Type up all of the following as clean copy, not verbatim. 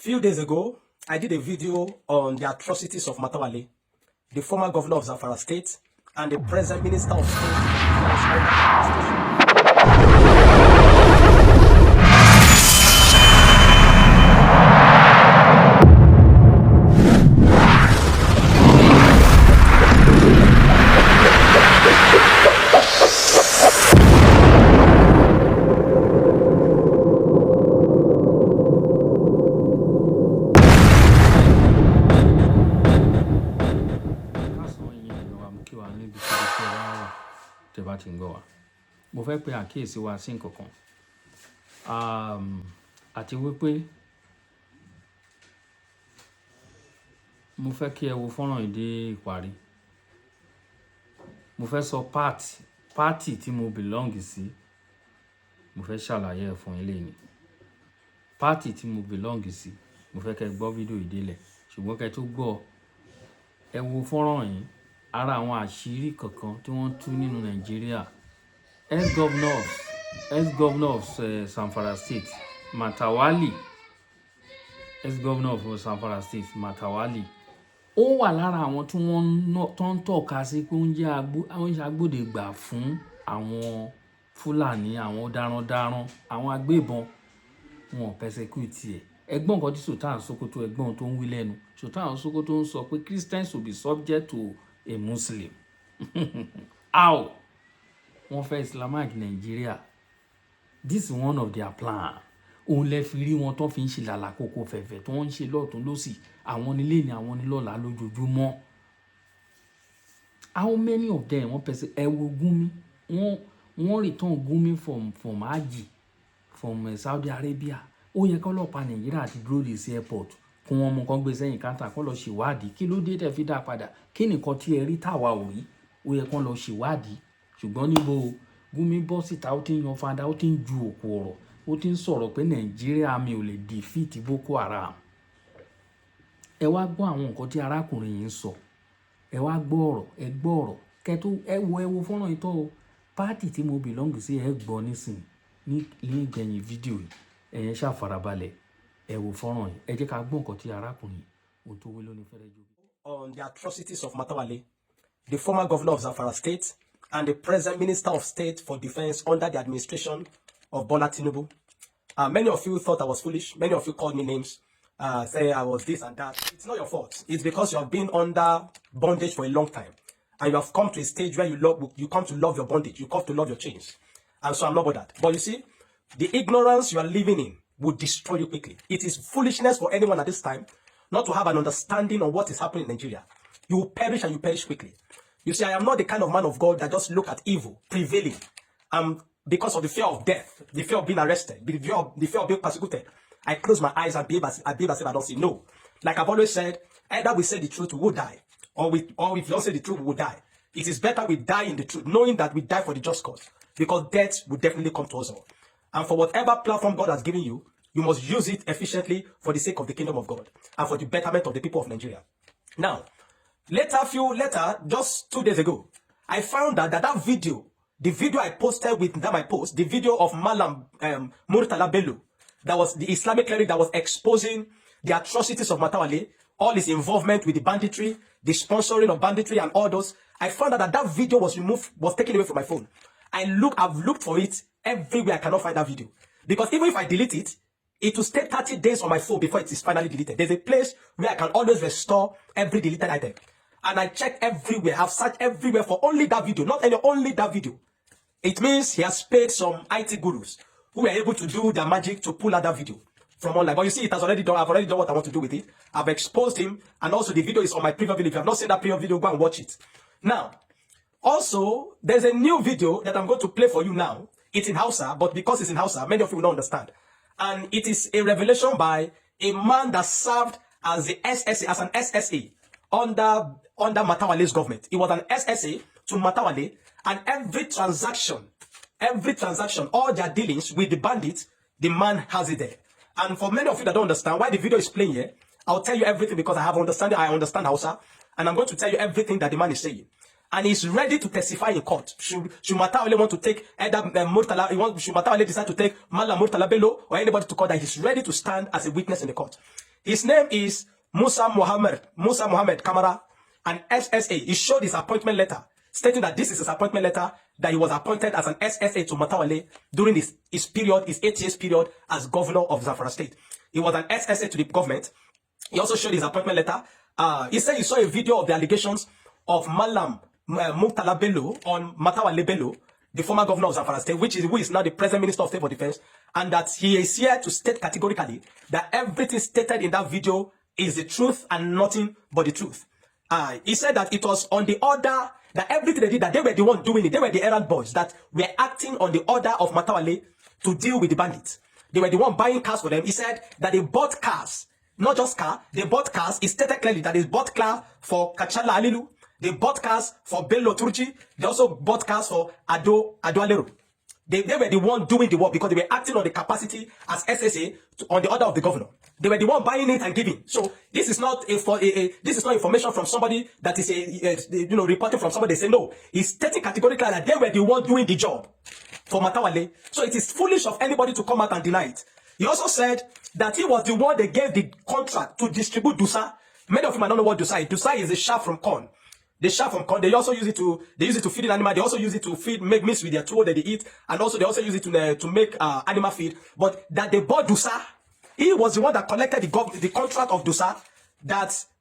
Few days ago, I did a video on the atrocities of Matawallen, the former governor of Zamfara State, and the present minister of state who was under administration. Mo fẹ́ pe àkíyèsí wa sí nǹkankan àti wípé mo fẹ́ kí ẹ wo fọ́nrán yìí dé ìparí. Mo fẹ́ sọ pátì tí mo belong sí, mo fẹ́ ṣàlàyé ẹ̀ fún yín lẹ́yìn. Pátì tí mo belong sí, mo fẹ́ kẹ́ gbọ́ fídíò yìí délẹ̀, ṣùgbọ́n kẹ́ tó gbọ́ ẹ wo fọ́nrán yìí. Ara àwọn àṣírí kankan tí wọ́n tú nínú Nàìjíríà. Ex-governor of Zamfara State, Matawallen, ex-governor of Zamfara State, Matawallen, ó wà lára àwọn tí wọ́n tó ń tọ́ka sí pé ó ń jẹ́ agbódegbà fún àwọn Fúlàní, àwọn darandaran, àwọn agbébọn. Wọn persecute ẹ̀. Ẹgbọ́n nǹkan tí Sultan Sokoto ẹgbọ́n tó ń wí lẹ́nu. Sultan Sokoto ń sọ pé Christians will be subject to a Muslim. How? Wọ́n fẹ́ Islamic Nigeria. This is one of their plan. Òun lẹ fi rí wọn tó fi ń ṣe làlàkókò fẹ̀fẹ̀ tó ń ṣe lọ́tún lọ́sì. Àwọn nílé ni àwọn nílọ́la lójoojúmọ́. How many of them wọ́n pèsè ẹ̀wọ̀ Gumi? Wọ́n return Gumi from Hajj from Saudi Arabia. Ó yẹ kó ọlọ́pàá Nàìjíríà ti dúró dé sí airport kí wọ́n mú kán gbé sẹ́yìn káńtà kó lọ ṣèwádìí. Kí ló dé tẹ́ fi dá padà? Kí nìkan tí ẹ rí tàwa ò rí? Ó yẹ kó lọ ṣèwádìí. Ṣùgbọ́n níbo Gumi bọ́ síta, ó ti ń yan fada, ó ti ń ju òkú ọ̀rọ̀, ó ti ń sọ̀rọ̀ pé Nàìjíríà mi ò lè defeat Boko Haram. Ẹ wá gbọ́ àwọn nǹkan tí arákùnrin yìí ń sọ. Ẹ wá gbọ́ ọ̀rọ̀, ẹ gbọ́ ọ̀rọ̀. Kẹ́tó ẹ wo fọ́nrán ìtọ́ o. Pátì tí mo belong sí ẹ gbọ́ nísìn ní ìgbẹ̀yìn fídíò yìí. Ẹ̀yẹn ṣá farabalẹ̀. Ẹ wo fọ́nrán yìí. Ẹ jẹ́ ká gbọ́ nǹkan tí arákùnrin ohun tó wí lónìí fẹ́rẹ́ jù. On the atrocities of Matawallen, the former governor of Zamfara State, and the present Minister of State for Defense under the administration of Bola Tinubu. Many of you thought I was foolish. Many of you called me names, say I was this and that. It's not your fault. It's because you have been under bondage for a long time. And you have come to a stage where you come to love your bondage. You come to love your chains. And so I'm not bothered. But you see, the ignorance you are living in will destroy you quickly. It is foolishness for anyone at this time not to have an understanding of what is happening in Nigeria. You will perish and you perish quickly. You see, I am not the kind of man of God that just look at evil prevailing. Because of the fear of death, the fear of being arrested, the fear of being persecuted, I close my eyes and behave as if I don't see. No. Like I've always said, either we say the truth, we will die. Or if we don't say the truth, we will die. It is better we die in the truth, knowing that we die for the just cause. Because death will definitely come to us all. And for whatever platform God has given you, you must use it efficiently for the sake of the kingdom of God and for the betterment of the people of Nigeria. Now, later, just 2 days ago, I found out that video, the video I posted with that my post, the video of Malam Murtala Bello, that was the Islamic cleric that was exposing the atrocities of Matawallen, all his involvement with the banditry, the sponsoring of banditry and all those. I found out that video was taken away from my phone. I've looked for it everywhere. I cannot find that video. Because even if I delete it, it will stay 30 days on my phone before it is finally deleted. There's a place where I can always restore every deleted item. And I checked everywhere. I've searched everywhere for only that video. Not only that video. It means he has paid some IT gurus who were able to do the magic to pull out that video from online. But you see, it has already done. I've already done what I want to do with it. I've exposed him. And also the video is on my previous video. If you have not seen that previous video, go and watch it. Now, also, there's a new video that I'm going to play for you now. It's in Hausa, but because it's in Hausa, many of you will not understand. And it is a revelation by a man that served as an SSA under Matawallen's government. He was an SSA to Matawallen, and every transaction, all their dealings with the bandits, the man has it there. And for many of you that don't understand why the video is playing here, I'll tell you everything because I have understanding. I understand Hausa, and I'm going to tell you everything that the man is saying. And he's ready to testify in court. Should Matawallen want to take either Murtala, should Matawallen decide to take Malam Murtala Bello or anybody to court, that he's ready to stand as a witness in the court. His name is Musa Muhammad Kamara, an SSA. He showed his appointment letter, stating that this is his appointment letter, that he was appointed as an SSA to Matawallen during his 8 years period as governor of Zamfara State. He was an SSA to the government. He also showed his appointment letter. He said he saw a video of the allegations of Malam Murtala Bello on Matawallen Bello, the former governor of Zamfara State, who is now the present Minister of State for Defense, and that he is here to state categorically that everything stated in that video is the truth and nothing but the truth. He said that it was on the order, that everything they did, that they were the one doing it. They were the errand boys that were acting on the order of Matawallen to deal with the bandits. They were the one buying cars for them. He said that they bought cars, not just car, they bought cars. He stated clearly that they bought car for Kachala Alilu, they bought cars for Bello Turji, they also bought cars for Ado Alero. They were the one doing the work because they were acting on the capacity as SSA on the order of the governor. They were the one buying it and giving. So this is not this is not information from somebody that is reporting from somebody. They say no. He's stating categorically that they were the one doing the job for Matawallen. So it is foolish of anybody to come out and deny it. He also said that he was the one they gave the contract to distribute Dusa. Many of you might not know what Dusa is. Dusa is a shaft from corn. The shaft from corn, they also use it to feed an animal. They also use it to make mix with their tuwo that they eat, and also they also use it to make animal feed. But that they bought Dusa, he was the one that collected the contract of Dusa,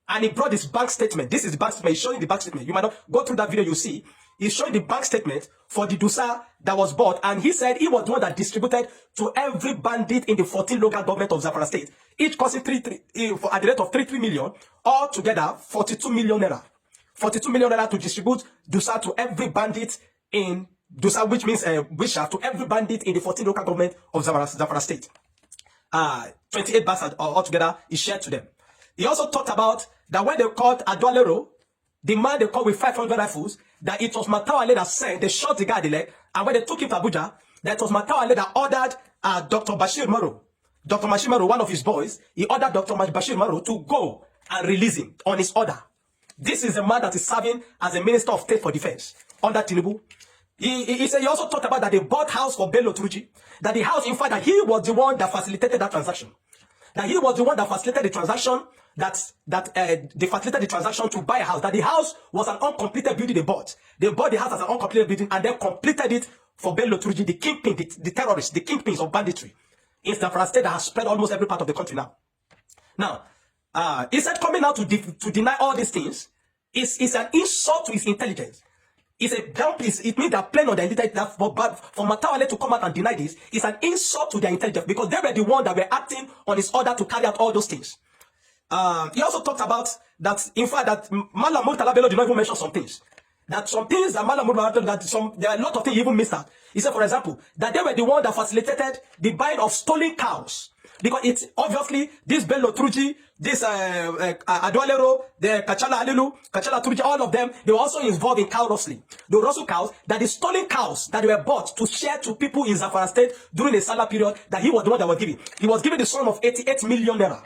and he brought this bank statement. This is the bank statement. He's showing the bank statement. You might not go through that video. You see, he's showing the bank statement for the Dusa that was bought, and he said he was the one that distributed to every bandit in the 14 local government of Zamfara State, each costing at the rate of 33 million, all together 42 million naira. 42 million naira to distribute Dusa to every bandit in Dusa, which means Wisha, to every bandit in the 14 local government of Zamfara State. 28 bars altogether is shared to them. He also talked about that when they called Adwalero, the man they called with 500 rifles, that it was Matawallen that sent, they shot the guy in the leg, and when they took him to Abuja, that it was Matawallen that ordered Dr. Bashir Maro, one of his boys, he ordered Dr. Bashir Maro to go and release him on his order. This is a man that is serving as a Minister of State for Defense under Tinubu. He said he also talked about that they bought house for Bello Turji. That the house, in fact, that he was the one that facilitated that transaction. That he was the one that facilitated the transaction, they facilitated the transaction to buy a house. That the house was an uncompleted building they bought. They bought the house as an uncompleted building and then completed it for Bello Turji, the kingpin, the terrorists, the kingpins of banditry in Zamfara State that has spread almost every part of the country now. Now, he said coming out to deny all these things is an insult to his intelligence. It's a dump. It means they're playing on their intelligence. But for Matawallen to come out and deny this is an insult to their intelligence because they were the ones that were acting on his order to carry out all those things. He also talked about that, in fact, that Malam Murtala Bello did not even mention some things. That some things that Malam Murtala, there are a lot of things he even missed out. He said, for example, that they were the ones that facilitated the buying of stolen cows. Because it's obviously this Bello Turji, this Adwalero, the Kachala Alilu, Kachala Turji, all of them, they were also involved in cow rustling. They were also cows, that the stolen cows that were bought to share to people in Zamfara State during the Salah period, that he was the one that was giving. He was given the sum of 88 million naira.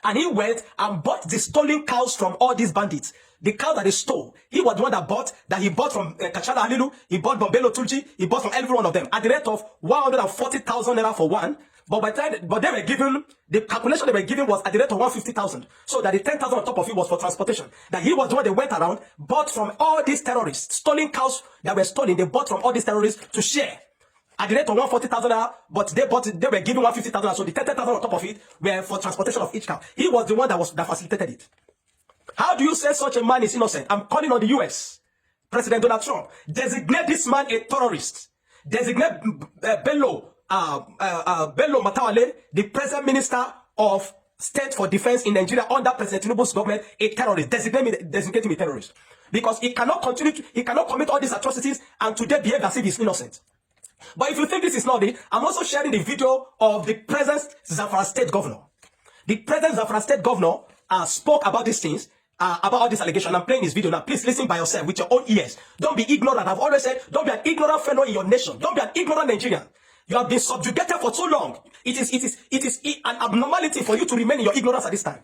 And he went and bought the stolen cows from all these bandits. The cow that they stole, he was the one that he bought from Kachala Alilu, he bought from Bello Turji, he bought from every one of them at the rate of 140,000 naira for one. But by the time, they were given, the calculation they were given was at the rate of 150,000. So that the 10,000 on top of it was for transportation. That he was the one that went around, bought from all these terrorists, stolen cows that were stolen, they bought from all these terrorists to share. At the rate of 140,000, but they were given 150,000, so the 10,000 on top of it were for transportation of each cow. He was the one that facilitated it. How do you say such a man is innocent? I'm calling on the US. President Donald Trump. Designate this man a terrorist. Designate Bello Matawallen, the present Minister of State for Defense in Nigeria under President Tinubu's government, a terrorist. Designate him a terrorist. Because he cannot commit all these atrocities and today behave as if he's innocent. But if you think this is not it, I'm also sharing the video of the present Zamfara State Governor. The present Zamfara State Governor spoke about these things, about all this allegation. I'm playing this video now. Please listen by yourself with your own ears. Don't be ignorant. I've always said, don't be an ignorant fellow in your nation. Don't be an ignorant Nigerian. You have been subjugated for too long. It is an abnormality for you to remain in your ignorance at this time.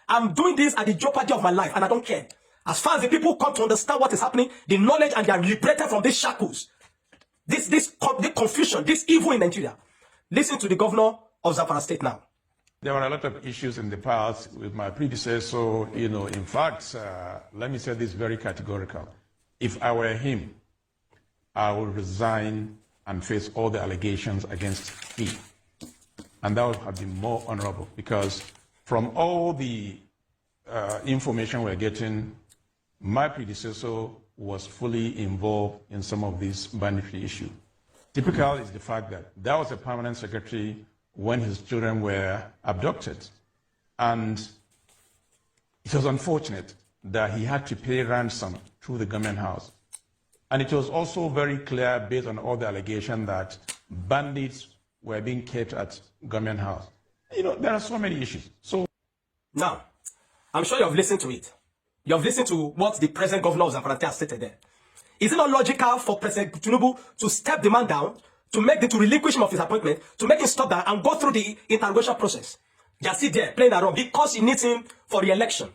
I'm doing this at the jeopardy of my life, and I don't care. As far as the people come to understand what is happening, the knowledge, and they are liberated from these shackles, this confusion, this evil in Nigeria. Listen to the governor of Zamfara State now. There were a lot of issues in the past with my predecessor. In fact, let me say this very categorical. If I were him, I would resign and face all the allegations against me. And that would have been more honorable, because from all the information we're getting, my predecessor was fully involved in some of these banditry issues. Typical is the fact that there was a permanent secretary when his children were abducted. And it was unfortunate that he had to pay ransom through the government house. And it was also very clear, based on all the allegations, that bandits were being kept at government house. There are so many issues. So now, I'm sure you have listened to it. You have listened to what the present governor of Zamfara has stated there. Is it not logical for President Tinubu to step the man down, to relinquish him of his appointment, to make him stop that and go through the interrogation process? They are still there playing around because he needs him for re-election.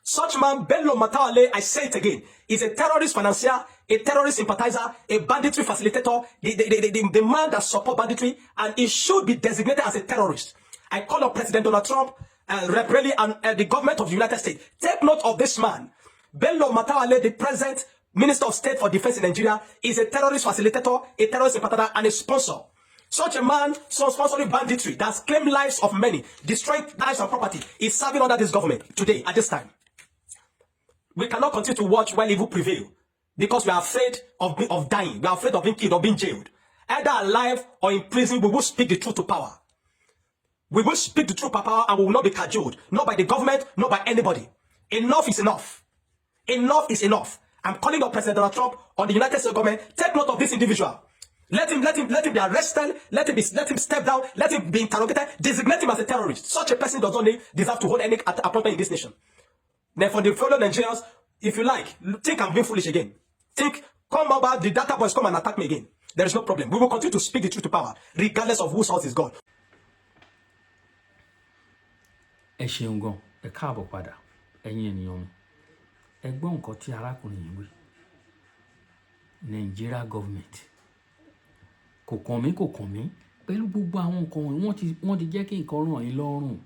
Such man, Bello Matawallen, I say it again, is a terrorist financier, a terrorist sympathizer, a banditry facilitator, the man that supports banditry, and he should be designated as a terrorist. I call on President Donald Trump, Rep. Relly, and the government of the United States. Take note of this man. Bello Matawallen, the present Minister of State for Defense in Nigeria, is a terrorist facilitator, a terrorist sympathizer, and a sponsor. Such a man, sponsoring banditry that's claimed lives of many, destroying lives and property, is serving under this government today, at this time. We cannot continue to watch while evil prevail, because we are afraid of dying. We are afraid of being killed or being jailed. Either alive or in prison, we will speak the truth to power. We will speak the truth to power, and we will not be cajoled, not by the government, not by anybody. Enough is enough. Enough is enough. I'm calling on President Donald Trump, on the United States government. Take note of this individual. Let him be arrested. Let him step down. Let him be interrogated. Designate him as a terrorist. Such a person does not deserve to hold any appointment in this nation. Then for the fellow Nigerians, if you like, think I'm being foolish again. Think, come about, the data boys come and attack me again. There is no problem. We will continue to speak the truth to power, regardless of whose source is God. Ẹ ṣeun gan, ẹ káàbọ̀ padà, ẹ̀yin ènìyàn mi. Ẹ gbọ́ nǹkan tí arákùnrin yìí wí. Nigeria government. Kò kàn mí. Pẹ̀lú gbogbo àwọn nǹkan wọ́n ti jẹ́ kí nǹkan ràn yín lọ́rùn.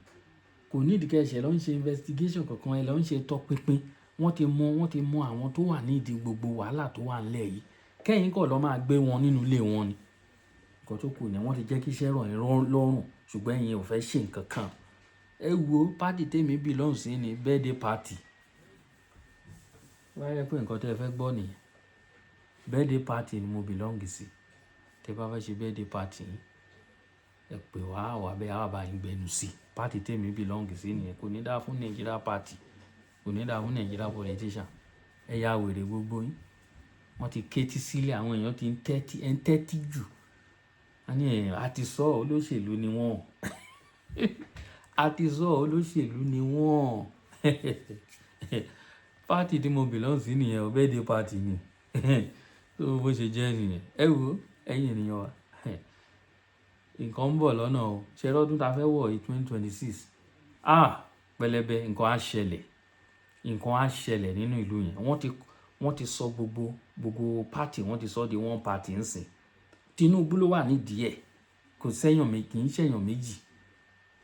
Kò ní ìdíkẹ́ ẹ̀ṣẹ̀ ló ń ṣe investigation kankan, ẹ ló ń ṣe tọpinpin. Wọ́n ti mọ àwọn tó wà nídìí gbogbo wàhálà tó wà nílẹ̀ yìí. Kẹ́yìn kọ̀ lọ máa gbé wọn nínú ilé wọn ni. Nǹkan tó kù ni wọ́n ti jẹ́ kí iṣẹ́ ràn yín lọ́rùn, ṣùgbọ́n ẹ̀yin ò fẹ́ ṣe nǹkan kan. Ẹ wo party tèmi belong sí ni birthday party. Wá yẹ pé nǹkan tẹ́ ẹ fẹ́ gbọ́ nìyẹn. Birthday party ni mo belong sí. Tẹ́ bá fẹ́ ṣe birthday party, ẹ pè wá bẹ́ẹ̀ á bá yín gbẹnu sí. Party tèmi belong sí nìyẹn. Kò ní dá fún Nigeria party. Kò ní dá fún Nigeria politician. Ẹ ya wèrè gbogbo yín. Wọ́n ti kétí sílẹ̀, àwọn èèyàn ti ń tẹ́tí jù. Àti sọ olóṣèlú ni wọ́n. Àti sọ olóṣèlú ni wọ́n. Party tí mo belong sí nìyẹn, birthday party ni. So bó ṣe jẹ́ nìyẹn. Ẹ wo ẹ̀yin ènìyàn wa. Nǹkan ń bọ̀ lọ́nà o. Ṣé lọ́dún ta fẹ́ wọ̀ 2026? Pẹlẹbẹ nǹkan á ṣẹlẹ̀. Nǹkan á ṣẹlẹ̀ nínú ìlú yẹn. Wọ́n ti sọ gbogbo party, wọ́n ti sọ di one party ńsìn. Tinubu ló wà nídìí ẹ̀. Kì í ṣẹ̀yàn méjì.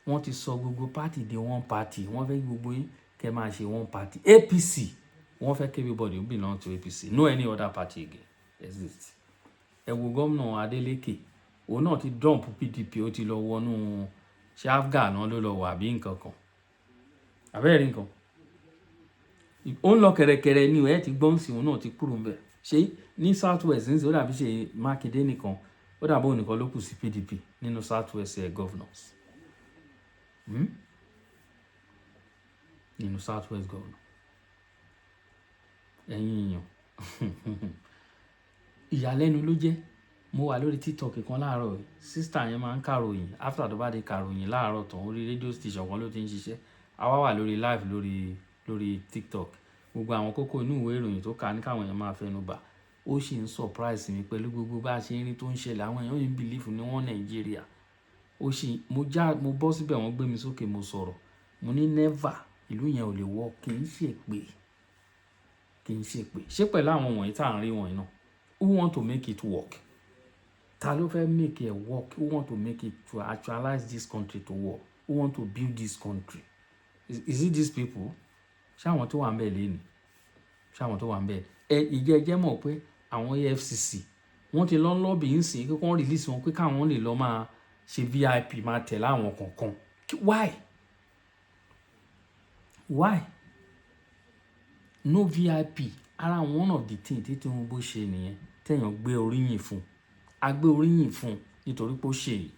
Wọ́n ti sọ gbogbo party di one party. Wọ́n fẹ́ gbogbo yín kẹ́ máa ṣe one party. APC, wọ́n fẹ́ everybody belong to APC. No any other party again exists. Ẹ wo gómìnà Adeleke, òun náà ti dump PDP, ó ti lọ wọnú ṣé Afghan náà ló lọ wà bí nǹkan kan. Àbẹ́rẹ́ nǹkan. Ó ń lọ kẹ̀rẹ̀kẹ̀rẹ̀ ni ẹ̀ ti gbọ́n sí òun náà ti kúrò ń bẹ̀. Ṣé ní South West ní ó dàbí ṣe Mákindé nìkan, ó dàbí òun nìkan ló kù sí PDP nínú South West governors. Nínú South West governor. Ẹ̀yin èèyàn. Ìyàlẹ́nu ló jẹ́. Mo wà lórí TikTok kan láàárọ̀ yìí. Sister yẹn máa ń kàròyìn. After tó bá dé kàròyìn láàárọ̀ tán, orí radio station kan ló ti ń ṣiṣẹ́. Àwa wà lórí live lórí TikTok. Gbogbo àwọn kókó inú ìwé ìròyìn tó kà ní káwọn èèyàn máa fẹnu bà. Ó sì ń surprise mi pẹ̀lú gbogbo bá ṣe ń rí tó ń ṣẹlẹ̀. Àwọn èèyàn yìí ń believe ní wọ́n Nàìjíríà. Mo bọ́ síbẹ̀, wọ́n gbé mi sókè, mo sọ̀rọ̀. Mo ní never, ìlú yẹn ò lè wọ́, kì í ṣe pé. Ṣé pẹ̀lú àwọn wọ̀nyí tá à ń rí wọ̀nyí náà? Who want to make it work? Ta ló fẹ́ make it work? Who want to make it to actualize this country to work? who want to build this country. Is it these people? Ṣé àwọn tó wà ń bẹ̀ lẹ́nu? Ṣé àwọn tó wà ń bẹ̀? Ìjẹ́jẹ́ mọ̀ pé àwọn EFCC wọ́n ti lọ lọ́bì ń sìn kí wọ́n release wọn pé káwọn lè lọ máa ṣe VIP máa tẹ̀lé àwọn kọ̀ọ̀kan. Why? No VIP. Ara one of the things tí Tinubu ṣe nìyẹn téèyàn gbé oríyìn fún. A gbé oríyìn fún nítorí pé ó ṣe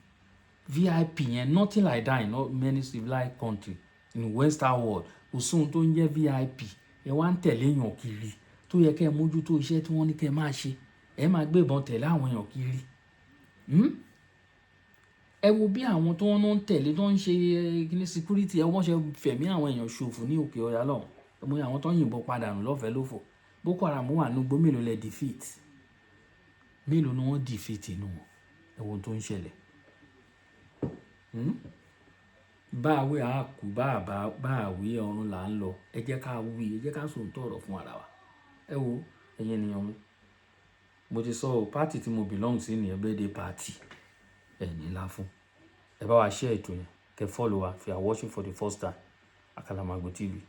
VIP yẹn, nothing like that in many civilized countries in Western world. Kò sóhun tó ń jẹ́ VIP. Ẹ wá ń tẹ̀lé èèyàn kiri tó yẹ kẹ́ ẹ mójútó iṣẹ́ tí wọ́n ní kẹ́ ẹ máa ṣe. Ẹ máa gbé ìbọn tẹ̀lé àwọn èèyàn kiri. Ẹ wo bí àwọn tó ń tẹ̀lé tó ń ṣe kíní security ẹ wọ́n ṣe fẹ̀mí àwọn èèyàn ṣòfò ní òkè ọ̀yà lọ́hùn. Ẹ mọ̀ àwọn tó ń yìnbọn padà nù lọ́fẹ̀ẹ́ lófò. Boko Haram wà ní gbó mélòó lẹ defeat? Mélòó ni wọ́n defeat inú wọn? Ẹ wo tó ń ṣẹlẹ̀. Báwí àkú báwí ọ̀run là ń lọ. Ẹ jẹ́ ká wí, ẹ jẹ́ ká sòótọ́ ọ̀rọ̀ fún ara wa. Ẹ wo ẹ̀yin ènìyàn mi. Mo ti sọ o, party tí mo belong sí ni birthday party. Ní ńlá fún. Ẹ bá wa share ètò yẹn. Kẹ́ follow wa if you are watching for the first time. Akalamago TV.